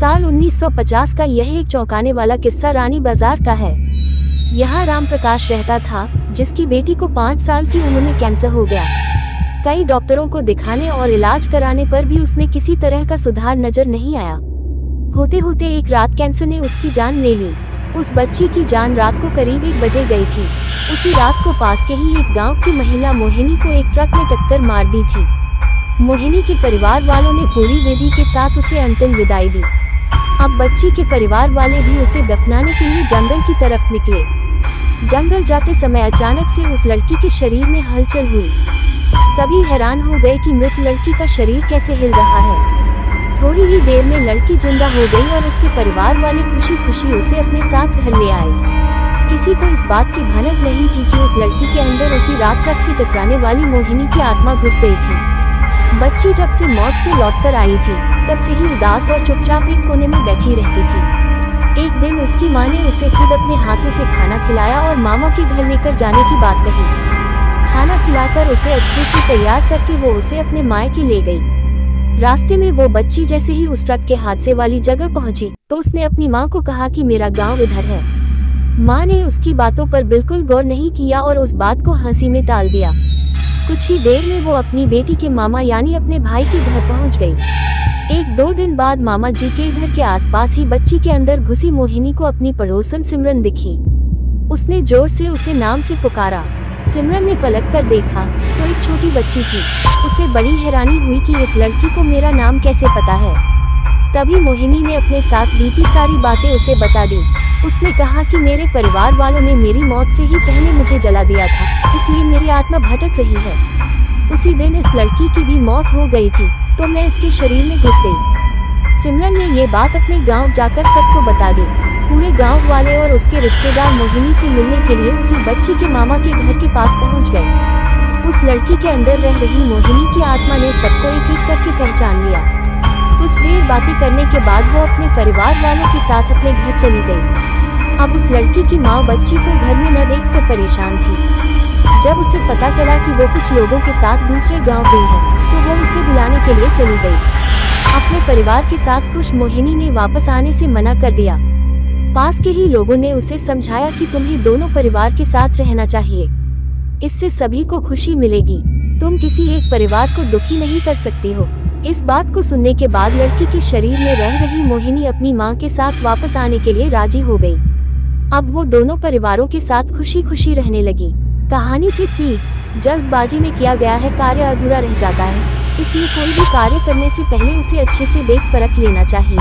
साल 1950 का यह एक चौंकाने वाला किस्सा रानी बाजार का है। यहाँ राम प्रकाश रहता था, जिसकी बेटी को 5 साल की उम्र में कैंसर हो गया। कई डॉक्टरों को दिखाने और इलाज कराने पर भी उसमें किसी तरह का सुधार नजर नहीं आया। होते होते एक रात कैंसर ने उसकी जान ले ली। उस बच्ची की जान रात को करीब 1 बजे गई थी। उसी रात को पास के ही एक गांव की महिला मोहिनी को एक ट्रक ने टक्कर मार दी थी। मोहिनी के परिवार वालों ने पूरी विधि के साथ उसे अंतिम विदाई दी। अब बच्ची के परिवार वाले भी उसे दफनाने के लिए जंगल की तरफ निकले। जंगल जाते समय अचानक से उस लड़की के शरीर में हलचल हुई। सभी हैरान हो गए कि मृत लड़की का शरीर कैसे हिल रहा है। थोड़ी ही देर में लड़की जिंदा हो गई और उसके परिवार वाले खुशी खुशी उसे अपने साथ घर ले आए। किसी को इस बात की भनक नहीं थी कि उस लड़की के अंदर उसी रात ट्रक से टकराने वाली मोहिनी की आत्मा घुस गई थी। बच्ची जब से मौत से लौटकर आई थी, तब से ही उदास और चुपचाप एक कोने में बैठी रहती थी। एक दिन उसकी माँ ने उसे खुद अपने हाथों से खाना खिलाया और मामा के घर लेकर जाने की बात कही। खाना खिलाकर उसे अच्छे से तैयार करके वो उसे अपने मायके ले गई। रास्ते में वो बच्ची जैसे ही उस ट्रक के हादसे वाली जगह पहुंची, तो उसने अपनी माँ को कहा कि मेरा गांव इधर है। माँ ने उसकी बातों पर बिल्कुल गौर नहीं किया और उस बात को हंसी में टाल दिया। कुछ ही देर में वो अपनी बेटी के मामा यानी अपने भाई के घर पहुंच गई। 1-2 दिन बाद मामा जी के घर के आसपास ही बच्ची के अंदर घुसी मोहिनी को अपनी पड़ोसन सिमरन दिखी। उसने जोर से उसे नाम से पुकारा। सिमरन ने पलट कर देखा तो एक छोटी बच्ची थी। उसे बड़ी हैरानी हुई कि इस लड़की को मेरा नाम कैसे पता है। तभी मोहिनी ने अपने साथ बीती सारी बातें उसे बता दी। उसने कहा कि मेरे परिवार वालों ने मेरी मौत से ही पहले मुझे जला दिया था, इसलिए मेरी आत्मा भटक रही है। उसी दिन इस लड़की की भी मौत हो गई थी, तो मैं इसके शरीर में घुस गई। सिमरन ने ये बात अपने गांव जाकर सबको बता दी। पूरे गांव वाले और उसके रिश्तेदार मोहिनी से मिलने के लिए उसी बच्ची के मामा के घर के पास पहुंच गए। उस लड़की के अंदर रह रही मोहिनी की आत्मा ने सबको एक एक करके पहचान लिया। कुछ देर बातें करने के बाद वो अपने परिवार वालों के साथ अपने घर चली गई। अब उस लड़की की माँ बच्ची को घर में न देखकर परेशान थी। जब उसे पता चला कि वो कुछ लोगों के साथ दूसरे गांव गई है, तो वो उसे बुलाने के लिए चली गई। अपने परिवार के साथ खुश मोहिनी ने वापस आने से मना कर दिया। पास के ही लोगों ने उसे समझाया कि तुम्हें दोनों परिवार के साथ रहना चाहिए, इससे सभी को खुशी मिलेगी। तुम किसी एक परिवार को दुखी नहीं कर सकती हो। इस बात को सुनने के बाद लड़की के शरीर में रह रही मोहिनी अपनी माँ के साथ वापस आने के लिए राजी हो गई। अब वो दोनों परिवारों के साथ खुशी खुशी रहने लगी। कहानी से सीख, जल्दबाजी में किया गया है कार्य अधूरा रह जाता है, इसलिए कोई भी कार्य करने से पहले उसे अच्छे से देख परख लेना चाहिए।